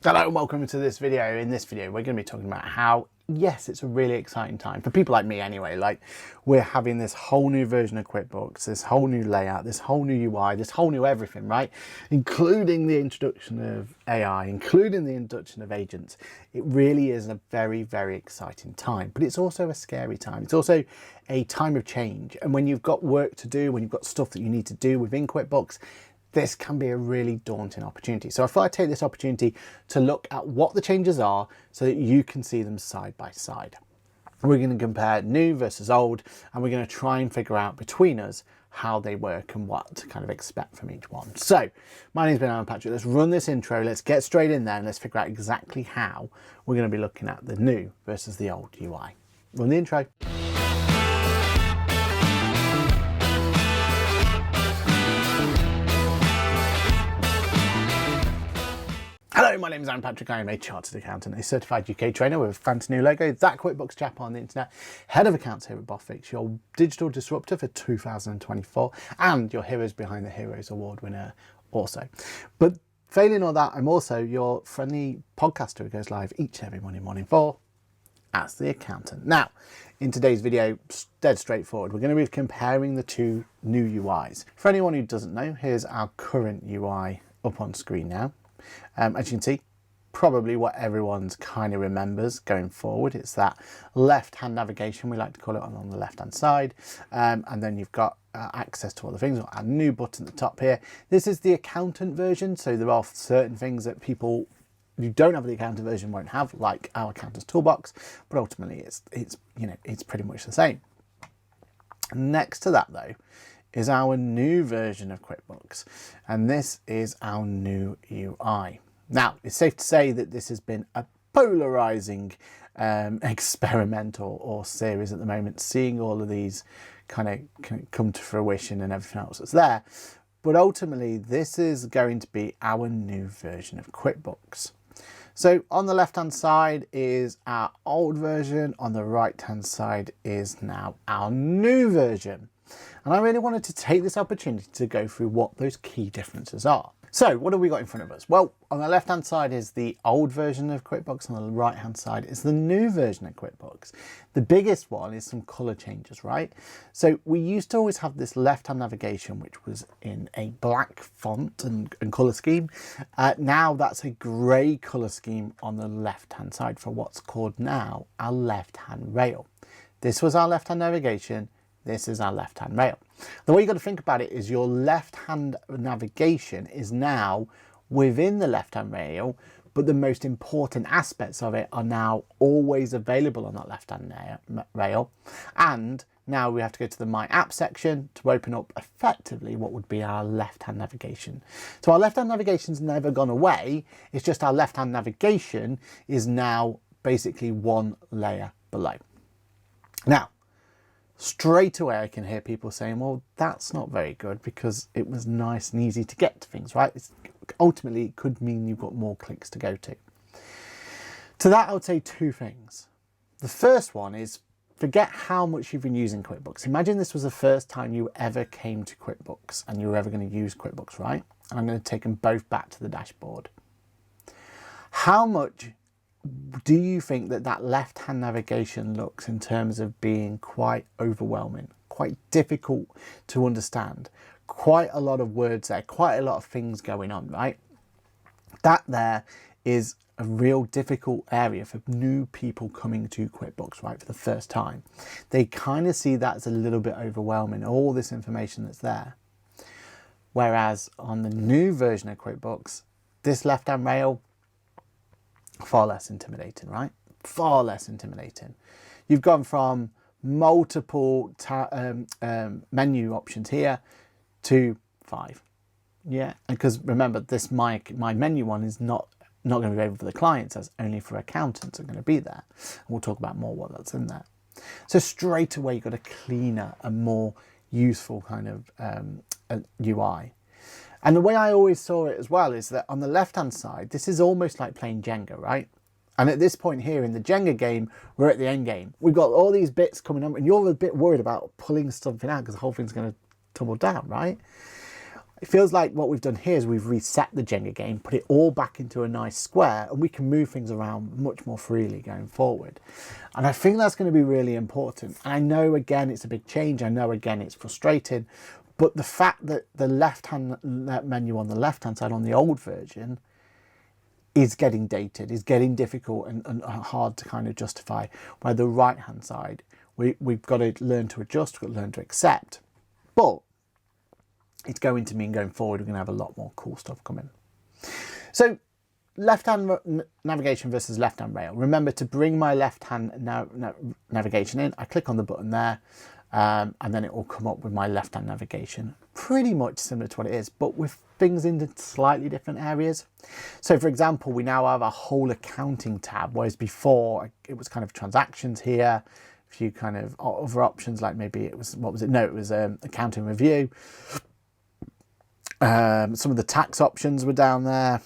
Hello and welcome to this video. In this video, we're going to be talking about how, yes, it's a really exciting time for people like me anyway. Like, we're having this whole new version of QuickBooks, this whole new layout, this whole new UI, this whole new everything, right? Including the introduction of AI, including the introduction of agents. It really is a very, very exciting time, but it's also a scary time. It's also a time of change. And when you've got work to do, when you've got stuff that you need to do within QuickBooks, this can be a really daunting opportunity. So I thought I'd take this opportunity to look at what the changes are so that you can see them side by side. We're going to compare new versus old, and we're going to try and figure out between us how they work and what to kind of expect from each one. So my name's been Alan Patrick. Let's run this intro. Let's get straight in there and let's figure out exactly how we're going to be looking at the new versus the old UI. Run the intro. Hello, my name is Alan Patrick. I am a chartered accountant, a certified UK trainer with a fancy new logo, that QuickBooks chap on the internet, head of accounts here at Boffix, your digital disruptor for 2024, and your Heroes Behind the Heroes award winner also. But failing all that, I'm also your friendly podcaster who goes live each and every Monday morning for Ask the Accountant. Now, in today's video, dead straightforward, we're going to be comparing the two new UIs. For anyone who doesn't know, here's our current UI up on screen now. As you can see, probably what everyone's kind of remembers going forward. It's that left-hand navigation, we like to call it, on the left-hand side. And then you've got access to all the things. Our new button at the top here. This is the accountant version. So there are certain things that people who don't have the accountant version won't have, like our accountant's toolbox. But ultimately, it's pretty much the same. Next to that, though, is our new version of QuickBooks, and this is our new UI. Now, it's safe to say that this has been a polarizing experiment or series at the moment, seeing all of these kind of come to fruition and everything else that's there. But ultimately, this is going to be our new version of QuickBooks. So on the left-hand side is our old version, on the right-hand side is now our new version. And I really wanted to take this opportunity to go through what those key differences are. So what have we got in front of us? Well, on the left-hand side is the old version of QuickBooks, on the right-hand side is the new version of QuickBooks. The biggest one is some color changes, right? So we used to always have this left-hand navigation, which was in a black font and color scheme. Now that's a gray color scheme on the left-hand side for what's called now our left-hand rail. This was our left-hand navigation. This is our left-hand rail. The way you've got to think about it is your left-hand navigation is now within the left-hand rail, but the most important aspects of it are now always available on that left-hand rail. And now we have to go to the My App section to open up effectively what would be our left-hand navigation. So our left-hand navigation's never gone away. It's just our left-hand navigation is now basically one layer below. Now, straight away I can hear people saying, well, that's not very good because it was nice and easy to get to things, right? Ultimately, it could mean you've got more clicks to go to. To that, I would say two things. The first one is forget how much you've been using QuickBooks. Imagine this was the first time you ever came to QuickBooks and you were ever going to use QuickBooks, right? And I'm going to take them both back to the dashboard. How much do you think that left-hand navigation looks in terms of being quite overwhelming, quite difficult to understand, quite a lot of words there, quite a lot of things going on, right? That there is a real difficult area for new people coming to QuickBooks, right, for the first time. They kind of see that as a little bit overwhelming, all this information that's there. Whereas on the new version of QuickBooks, this left-hand rail, far less intimidating, right? Far less intimidating. You've gone from multiple menu options here to 5. Yeah, because remember, this my menu one is not going to be available for the clients, as only for accountants are going to be there. And we'll talk about more what that's in there. So straight away, you've got a cleaner and more useful kind of UI. And the way I always saw it as well is that on the left-hand side, this is almost like playing Jenga, right? And at this point here in the Jenga game, we're at the end game. We've got all these bits coming up and you're a bit worried about pulling something out because the whole thing's going to tumble down, right? It feels like what we've done here is we've reset the Jenga game, put it all back into a nice square, and we can move things around much more freely going forward. And I think that's going to be really important. And I know, again, it's a big change. I know, again, it's frustrating. But the fact that the left-hand menu on the left-hand side on the old version is getting dated, is getting difficult and hard to kind of justify, where the right-hand side, we've got to learn to adjust, we've got to learn to accept. But it's going to mean going forward, we're going to have a lot more cool stuff coming. So left-hand navigation versus left-hand rail. Remember to bring my left-hand navigation in. I click on the button there, and then it will come up with my left-hand navigation. Pretty much similar to what it is, but with things in slightly different areas. So for example, we now have a whole accounting tab, whereas before it was kind of transactions here, a few kind of other options, like maybe it was, what was it? No, it was accounting review. Some of the tax options were down there.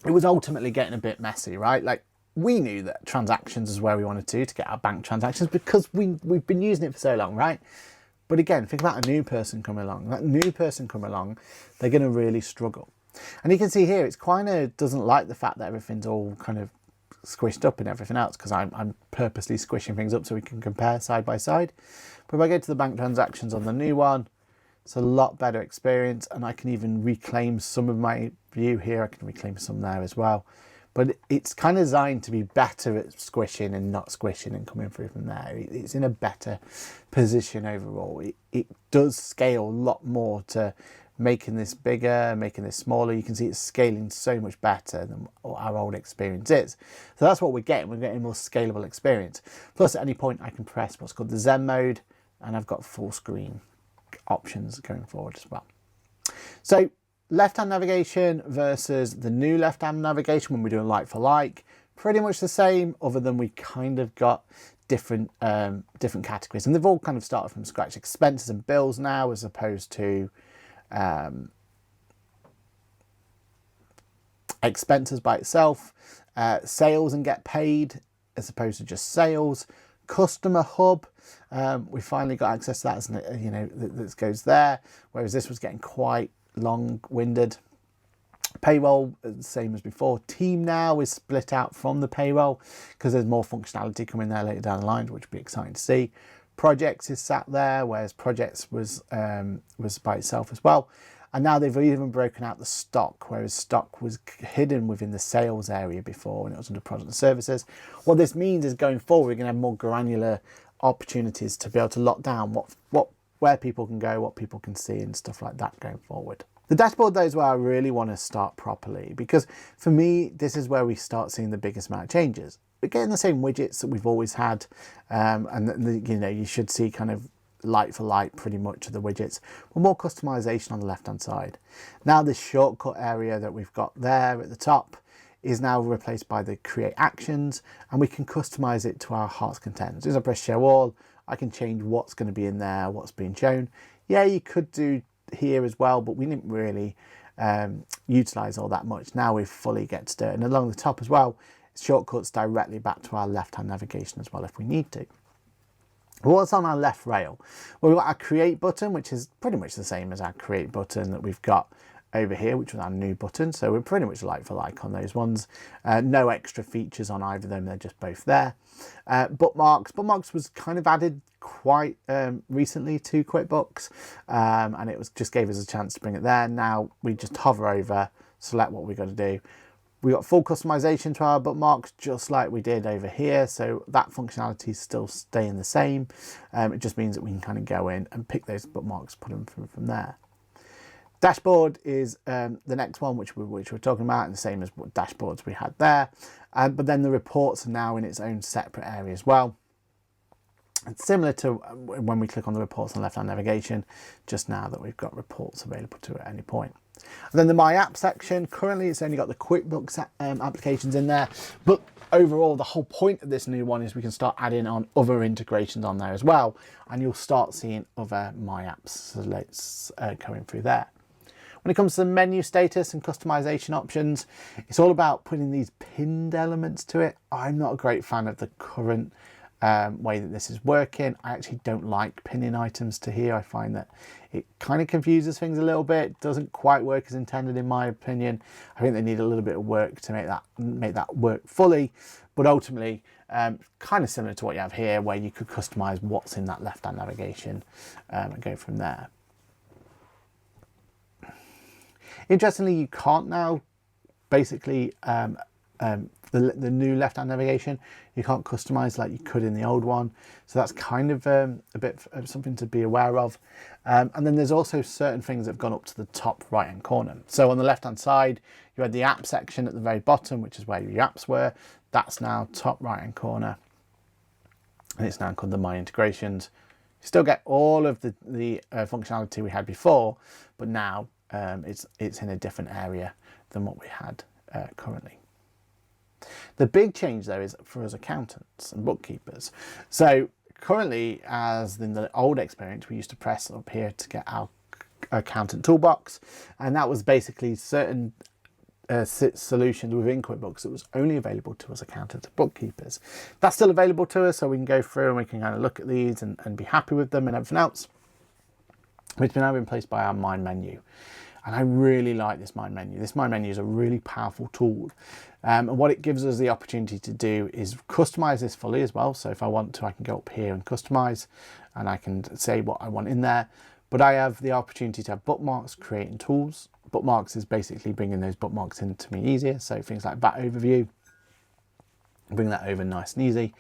It was ultimately getting a bit messy, right? Like, we knew that transactions is where we wanted to get our bank transactions because we've been using it for so long, right? But again, think about a new person coming along. That new person coming along, they're going to really struggle. And you can see here, it's kind of doesn't like the fact that everything's all kind of squished up and everything else, because I'm purposely squishing things up so we can compare side by side. But if I go to the bank transactions on the new one, it's a lot better experience, and I can even reclaim some of my view here. I can reclaim some there as well. But it's kind of designed to be better at squishing and not squishing and coming through from there. It's in a better position overall. It does scale a lot more to making this bigger, making this smaller. You can see it's scaling so much better than what our old experience is. So that's what we're getting. We're getting a more scalable experience. Plus, at any point, I can press what's called the Zen mode, and I've got full screen options going forward as well. So left-hand navigation versus the new left-hand navigation when we're doing like for like, pretty much the same, other than we kind of got different different categories, and they've all kind of started from scratch. Expenses and bills now, as opposed to expenses by itself. Sales and get paid, as opposed to just sales. Customer hub, we finally got access to that, isn't it? You know, that goes there, whereas this was getting quite long-winded. Payroll, same as before. Team now is split out from the payroll because there's more functionality coming there later down the line, which would be exciting to see. Projects is sat there, whereas projects was by itself as well. And now they've even broken out the stock, whereas stock was hidden within the sales area before when it was under product and services. What this means is going forward, we're going to have more granular opportunities to be able to lock down where people can go, what people can see, and stuff like that going forward. The dashboard, though, is where I really want to start properly, because for me, this is where we start seeing the biggest amount of changes. We're getting the same widgets that we've always had, and you know, you should see kind of like for like pretty much of the widgets, but more customization on the left hand side. Now this shortcut area that we've got there at the top is now replaced by the create actions, and we can customize it to our heart's content. As I press show all, I can change what's going to be in there, what's being shown. Yeah, you could do here as well, but we didn't really utilize all that much. Now we fully get to do it. And along the top as well, shortcuts directly back to our left hand navigation as well if we need to. What's on our left rail? Well, we've got our create button, which is pretty much the same as our create button that we've got over here, which was our new button. So we're pretty much like for like on those ones. No extra features on either of them, they're just both there. Bookmarks was kind of added quite recently to QuickBooks, and it just gave us a chance to bring it there. Now we just hover over, select what we've got to do. We got full customization to our bookmarks, just like we did over here. So that functionality is still staying the same. It just means that we can kind of go in and pick those bookmarks, put them from there. Dashboard is the next one, which we're talking about, and the same as what dashboards we had there. But then the reports are now in its own separate area as well. It's similar to when we click on the reports on left-hand navigation, just now that we've got reports available to at any point. And then the My App section, currently it's only got the QuickBooks applications in there, but overall the whole point of this new one is we can start adding on other integrations on there as well, and you'll start seeing other My Apps going through there. When it comes to the menu status and customization options, it's all about putting these pinned elements to it. I'm not a great fan of the current way that this is working. I actually don't like pinning items to here. I find that it kind of confuses things a little bit. Doesn't quite work as intended in my opinion. I think they need a little bit of work to make that work fully, but ultimately kind of similar to what you have here, where you could customize what's in that left-hand navigation and go from there. Interestingly, you can't now basically the new left-hand navigation, you can't customize like you could in the old one. So that's kind of a bit of something to be aware of. And then there's also certain things that have gone up to the top right-hand corner. So on the left-hand side, you had the app section at the very bottom, which is where your apps were. That's now top right-hand corner. And it's now called the My Integrations. You still get all of the functionality we had before, but now it's in a different area than what we had currently. The big change though is for us accountants and bookkeepers. So currently, as in the old experience, we used to press up here to get our accountant toolbox, and that was basically certain solutions within QuickBooks that was only available to us accountants and bookkeepers. That's still available to us, so we can go through and we can kind of look at these and be happy with them and everything else. It's now been replaced by our Mind menu. And I really like this Mind menu. This Mind menu is a really powerful tool. And what it gives us the opportunity to do is customize this fully as well. So if I want to, I can go up here and customize, and I can say what I want in there. But I have the opportunity to have bookmarks, creating tools. Bookmarks is basically bringing those bookmarks into me easier. So things like that overview, bring that over nice and easy.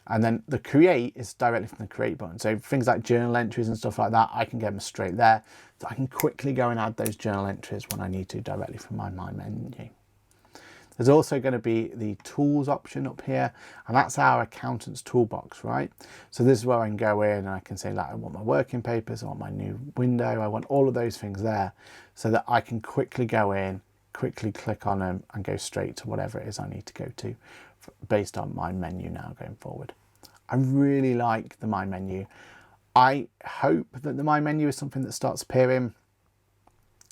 And then the create is directly from the create button. So things like journal entries and stuff like that, I can get them straight there. So I can quickly go and add those journal entries when I need to directly from my Mind menu. There's also going to be the tools option up here, and that's our accountant's toolbox, right? So this is where I can go in and I can say, like, I want my working papers, I want my new window, I want all of those things there, so that I can quickly go in, quickly click on them and go straight to whatever it is I need to go to based on my menu now going forward. I really like the My menu. I hope that the My menu is something that starts appearing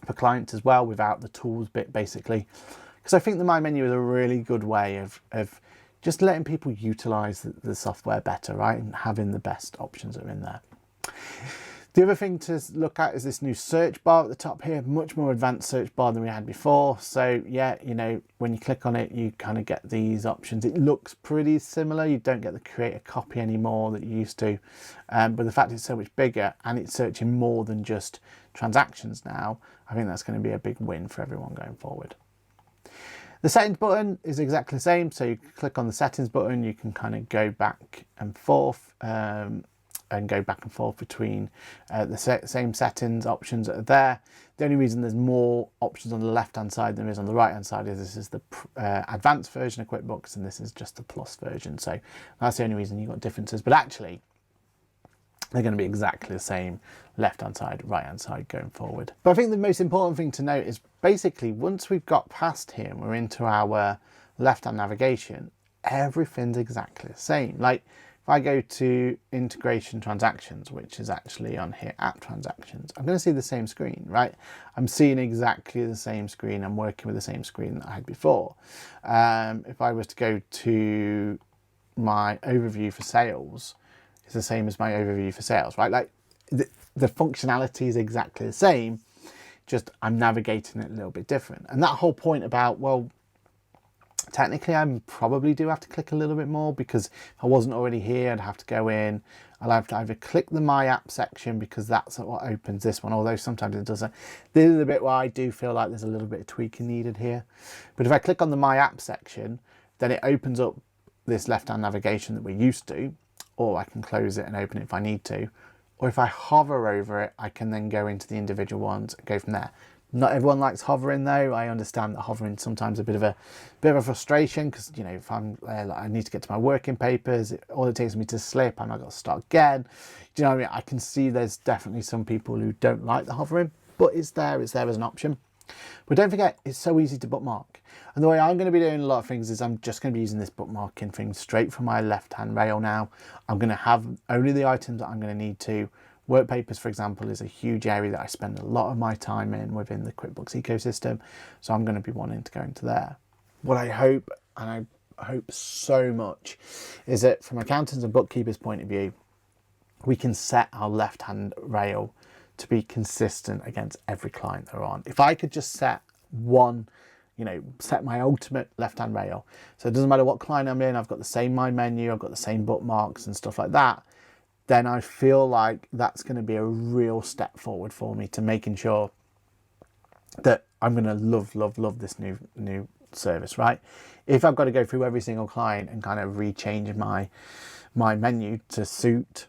for clients as well without the tools bit, basically, because I think the My menu is a really good way of just letting people utilize the software better, right, and having the best options that are in there. The other thing to look at is this new search bar at the top here, much more advanced search bar than we had before. So yeah, you know, when you click on it, you kind of get these options. It looks pretty similar. You don't get the create a copy anymore that you used to, but the fact it's so much bigger and it's searching more than just transactions now, I think that's going to be a big win for everyone going forward. The settings button is exactly the same. So you click on the settings button, you can kind of go back and forth, between the same settings options that are there. The only reason there's more options on the left hand side than there is on the right hand side is this is the advanced version of QuickBooks and this is just the plus version. So that's the only reason you've got differences, but actually they're going to be exactly the same left hand side, right hand side going forward. But I think the most important thing to note is basically once we've got past here and we're into our left hand navigation, everything's exactly the same. Like if I go to integration transactions, which is actually on here, app transactions, I'm going to see the same screen, right? I'm seeing exactly the same screen. I'm working with the same screen that I had before. If I was to go to my overview for sales, it's the same as my overview for sales, right? Like the functionality is exactly the same, just I'm navigating it a little bit different. And that whole point about, well, technically, I probably do have to click a little bit more because if I wasn't already here, I'd have to go in. I'll have to either click the My App section because that's what opens this one, although sometimes it doesn't. This is the bit where I do feel like there's a little bit of tweaking needed here. But if I click on the My App section, then it opens up this left-hand navigation that we're used to, or I can close it and open it if I need to. Or if I hover over it, I can then go into the individual ones and go from there. Not everyone likes hovering though. I understand that hovering is sometimes a bit of a frustration because, you know, if I'm like I need to get to my working papers, all it takes me to slip and I've got to start again. Do you know what I mean? I can see there's definitely some people who don't like the hovering, but it's there as an option. But don't forget, it's so easy to bookmark. And the way I'm going to be doing a lot of things is I'm just going to be using this bookmarking thing straight from my left-hand rail now. I'm going to have only the items that I'm going to need to. Work papers, for example, is a huge area that I spend a lot of my time in within the QuickBooks ecosystem. So I'm going to be wanting to go into there. What I hope, and I hope so much is that from accountants and bookkeepers' point of view, we can set our left-hand rail to be consistent against every client they're on. If I could just set one, set my ultimate left-hand rail, so it doesn't matter what client I'm in, I've got the same My Menu, I've got the same bookmarks and stuff like that, then I feel like that's going to be a real step forward for me to making sure that I'm going to love this new service, right? If I've got to go through every single client and kind of rechange my menu to suit,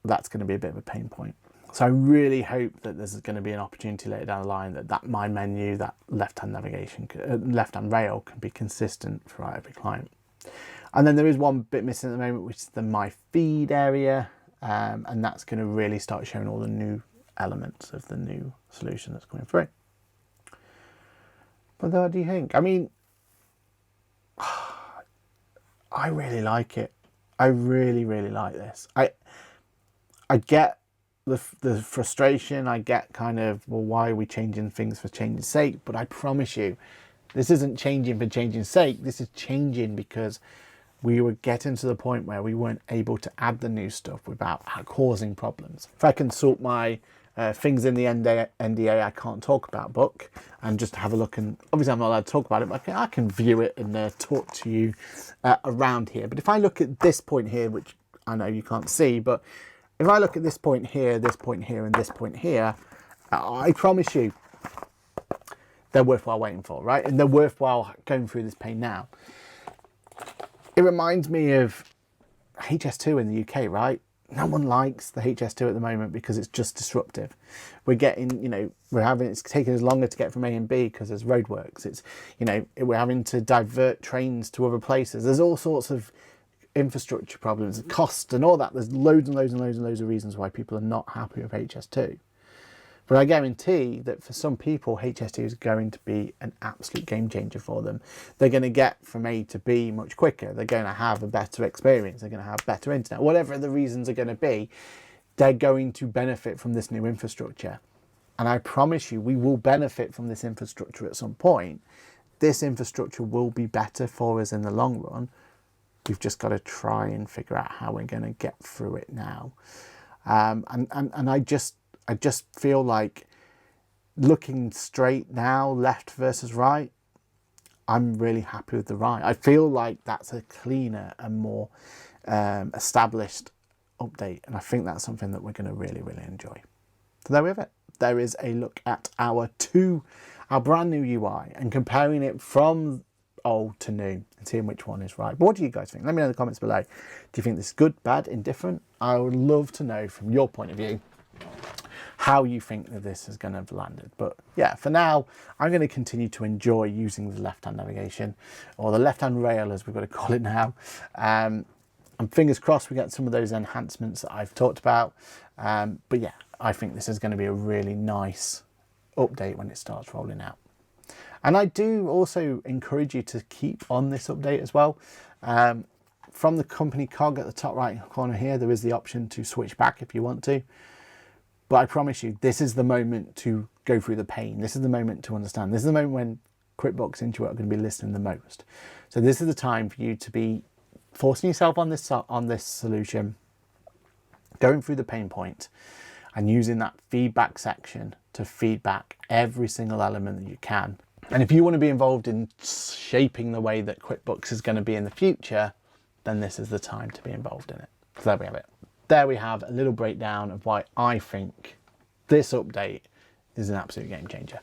that's going to be a bit of a pain point. So I really hope that there's going to be an opportunity later down the line that My Menu, that left-hand navigation, left-hand rail can be consistent throughout every client. And then there is one bit missing at the moment, which is the My Feed area. And that's going to really start showing all the new elements of the new solution that's coming through. But what do you think? I mean, I really like it. I really like this. I get the frustration. I get kind of, well, why are we changing things for change's sake? But I promise you, this isn't changing for changing's sake. This is changing because we were getting to the point where we weren't able to add the new stuff without causing problems. If I can sort my things in the NDA I can't talk about book and just have a look, and obviously I'm not allowed to talk about it, but I can view it and talk to you around here. But if I look at this point here, which I know you can't see, but if I look at this point here, and this point here, I promise you they're worthwhile waiting for, right? And they're worthwhile going through this pain now. It reminds me of HS2 in the UK, right? No one likes the HS2 at the moment because it's just disruptive. We're getting, it's taking us longer to get from A and B because there's roadworks. It's, we're having to divert trains to other places. There's all sorts of infrastructure problems, cost and all that. There's loads and loads of reasons why people are not happy with HS2. But I guarantee that for some people, HS2 is going to be an absolute game changer for them. They're going to get from A to B much quicker. They're going to have a better experience. They're going to have better internet. Whatever the reasons are going to be, they're going to benefit from this new infrastructure. And I promise you, we will benefit from this infrastructure at some point. This infrastructure will be better for us in the long run. We've just got to try and figure out how we're going to get through it now. And I just feel like looking straight now, left versus right, I'm really happy with the right. I feel like that's a cleaner and more established update. And I think that's something that we're going to really enjoy. So there we have it. There is a look at our brand new UI and comparing it from old to new and seeing which one is right. But what do you guys think? Let me know in the comments below. Do you think this is good, bad, indifferent? I would love to know from your point of view how you think that this is going to have landed. But yeah, for now, I'm going to continue to enjoy using the left-hand navigation, or the left-hand rail as we've got to call it now. And fingers crossed we get some of those enhancements that I've talked about. But yeah, I think this is going to be a really nice update when it starts rolling out. And I do also encourage you to keep on this update as well. From the company cog at the top right corner here, there is the option to switch back if you want to. But I promise you, this is the moment to go through the pain. This is the moment to understand. This is the moment when QuickBooks Intuit are going to be listening the most. So this is the time for you to be forcing yourself on this solution, going through the pain point, and using that feedback section to feedback every single element that you can. And if you want to be involved in shaping the way that QuickBooks is going to be in the future, then this is the time to be involved in it. So there we have it. There we have a little breakdown of why I think this update is an absolute game changer.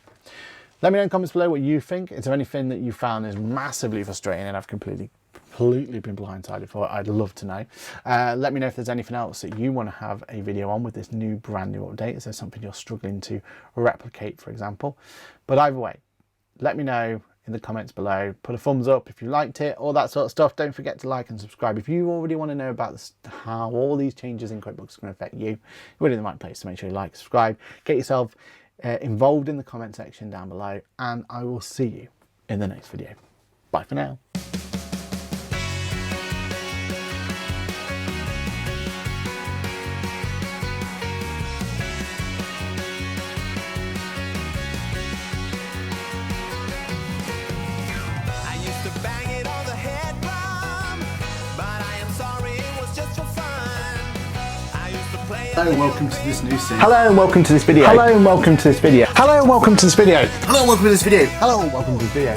Let me know in the comments below what you think. Is there anything that you found is massively frustrating and I've completely been blindsided for? I'd love to know. Let me know if there's anything else that you want to have a video on with this brand new update. Is there something you're struggling to replicate, for example? But either way, let me know in the comments below. Put a thumbs up if you liked it, all that sort of stuff. Don't forget to like and subscribe. If you already want to know about how all these changes in QuickBooks are going to affect you, you're in the right place to make sure you like, subscribe, get yourself involved in the comment section down below, and I will see you in the next video. Bye for now. Bang it on the head. Hello and welcome to this new series. Hello and welcome to this video. Hello and welcome to this video. Hello and welcome to this video. Hello and welcome to this video. Hello and welcome to this video.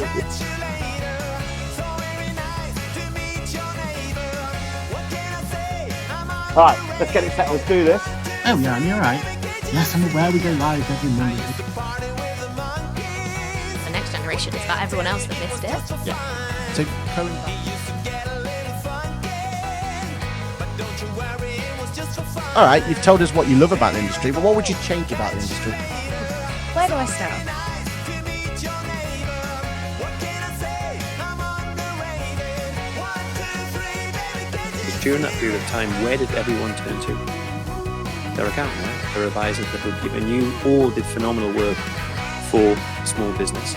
Alright, let's get it set. Let's do this. Oh yeah, you're alright. Yes, I'm aware we go live every Monday. The next generation is that everyone else that missed it. Yeah. So current. All right, you've told us what you love about the industry, but what would you change about the industry? Where do I start? During that period of time, where did everyone turn to? Their accountant, right? Their advisor, their bookkeeper, and you all did phenomenal work for small business.